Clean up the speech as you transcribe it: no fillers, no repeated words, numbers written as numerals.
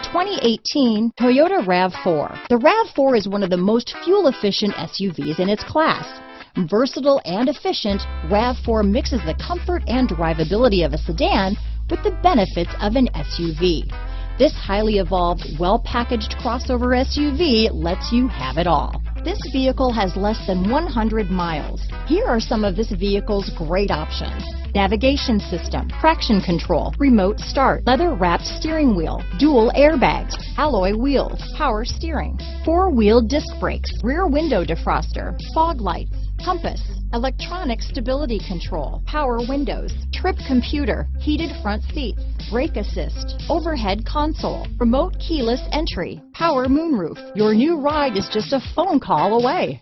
2018 Toyota RAV4. The RAV4 is one of the most fuel-efficient SUVs in its class. Versatile and efficient, RAV4 mixes the comfort and drivability of a sedan with the benefits of an SUV. This highly evolved, well-packaged crossover SUV lets you have it all. This vehicle has less than 100 miles. Here are some of this vehicle's great options: navigation system, traction control, remote start, leather-wrapped steering wheel, dual airbags, alloy wheels, power steering, four-wheel disc brakes, rear window defroster, fog lights, compass, electronic stability control, power windows, trip computer, heated front seats, brake assist, overhead console, remote keyless entry, power moonroof. Your new ride is just a phone call away.